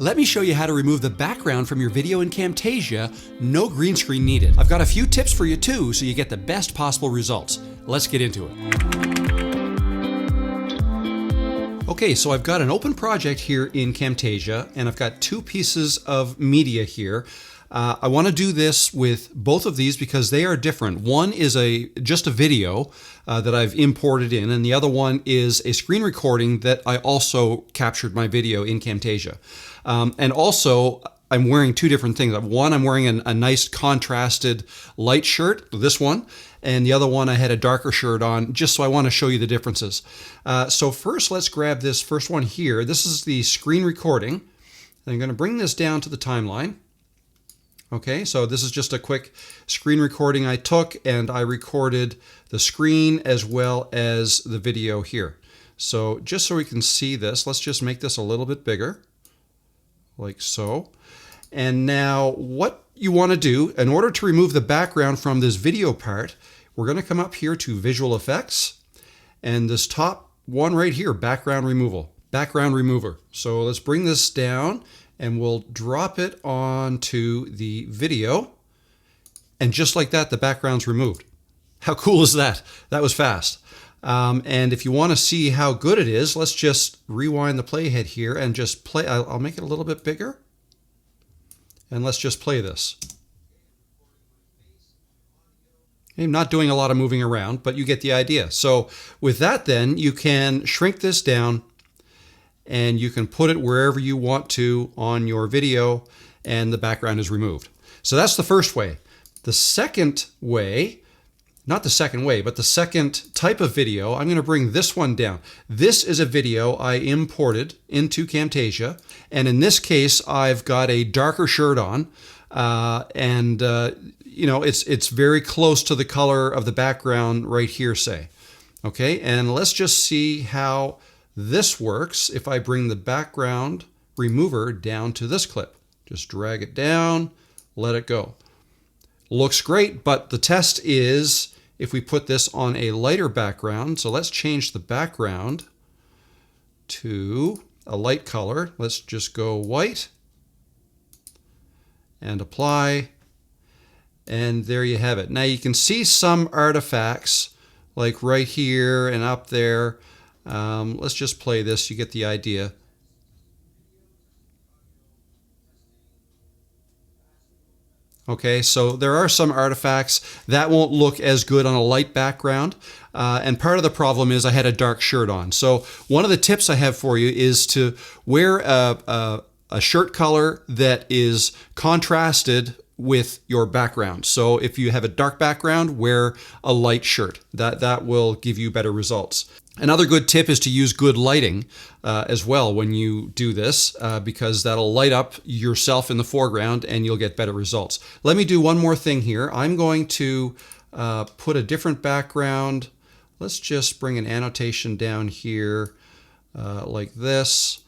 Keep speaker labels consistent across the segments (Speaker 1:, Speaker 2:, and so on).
Speaker 1: Let me show you how to remove the background from your video in Camtasia, no green screen needed. I've got a few tips for you too, so you get the best possible results. Let's get into it. Okay, so I've got an open project here in Camtasia, and I've got two pieces of media here. I want to do this with both of these because they are different. One is just a video that I've imported in, and the other one is a screen recording that I also captured my video in Camtasia. And also, I'm wearing two different things. One, I'm wearing a nice contrasted light shirt, this one, and the other one I had a darker shirt on, just so I want to show you the differences. So first, let's grab this first one here. This is the screen recording. And I'm going to bring this down to the timeline. Okay, so this is just a quick screen recording I took, and I recorded the screen as well as the video here. So just so we can see this, let's just make this a little bit bigger, like so. And now what you want to do, in order to remove the background from this video part, we're going to come up here to Visual Effects, and this top one right here, Background Remover. So let's bring this down, and we'll drop it onto the video. And just like that, the background's removed. How cool is that? That was fast. And if you want to see how good it is, let's just rewind the playhead here and just play. I'll make it a little bit bigger. And let's just play this. I'm not doing a lot of moving around, but you get the idea. So with that then, you can shrink this down, and you can put it wherever you want to on your video, and the background is removed. So that's the first way. The second way, not the second way, but the second type of video, I'm going to bring this one down. This is a video I imported into Camtasia, and in this case, I've got a darker shirt on, you know, it's very close to the color of the background right here, say. Okay, and let's just see how this works if I bring the background remover down to this clip. Just drag it down, let it go. Looks great, but the test is if we put this on a lighter background. So let's change the background to a light color. Let's just go white and apply. And there you have it. Now you can see some artifacts like right here and up there. Let's just play this, you get the idea. Okay, so there are some artifacts that won't look as good on a light background, and part of the problem is I had a dark shirt on. So one of the tips I have for you is to wear a shirt color that is contrasted with your background. So if you have a dark background, wear a light shirt. That will give you better results. Another good tip is to use good lighting as well when you do this, because that'll light up yourself in the foreground and you'll get better results. Let me do one more thing here. I'm going to put a different background. Let's just bring an annotation down here like this.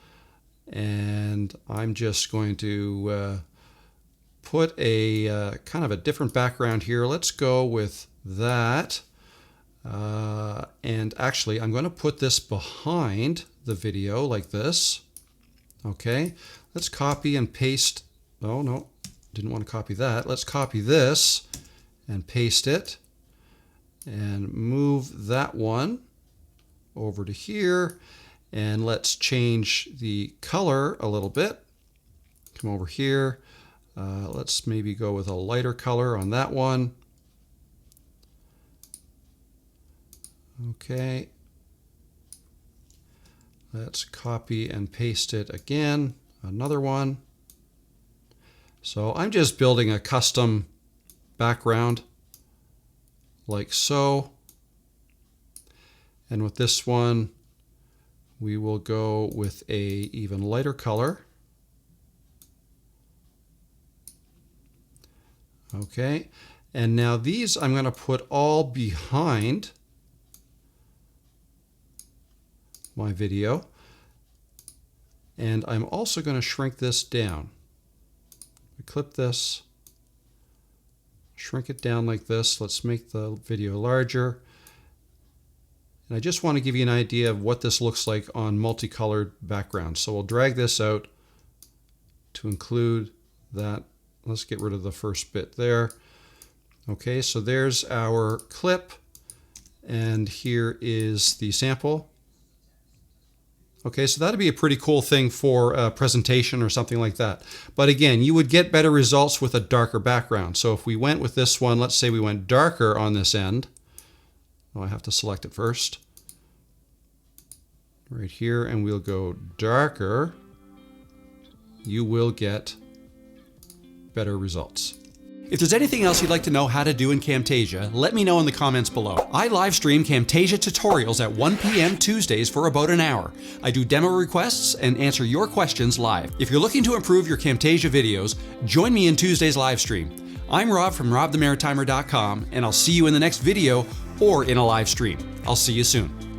Speaker 1: And I'm just going to put a kind of a different background here. Let's go with that. And actually, I'm going to put this behind the video like this. Okay, let's copy and paste. Oh, no, didn't want to copy that. Let's copy this and paste it and move that one over to here. And let's change the color a little bit. Come over here. Let's maybe go with a lighter color on that one. Okay, let's copy and paste it again, another one. So I'm just building a custom background like so. And with this one, we will go with a even lighter color. Okay, and now these I'm going to put all behind my video, and I'm also going to shrink this down. I clip this, shrink it down like this. Let's make the video larger, and I just want to give you an idea of what this looks like on multicolored backgrounds. So we'll drag this out to include that. Let's get rid of the first bit there. Okay, so there's our clip, and here is the sample. Okay, so that'd be a pretty cool thing for a presentation or something like that. But again, you would get better results with a darker background. So if we went with this one, let's say we went darker on this end. Oh, I have to select it first. Right here, and we'll go darker. You will get better results. If there's anything else you'd like to know how to do in Camtasia, let me know in the comments below. I live stream Camtasia tutorials at 1 p.m. Tuesdays for about an hour. I do demo requests and answer your questions live. If you're looking to improve your Camtasia videos, join me in Tuesday's live stream. I'm Rob from robthemaritimer.com, and I'll see you in the next video or in a live stream. I'll see you soon.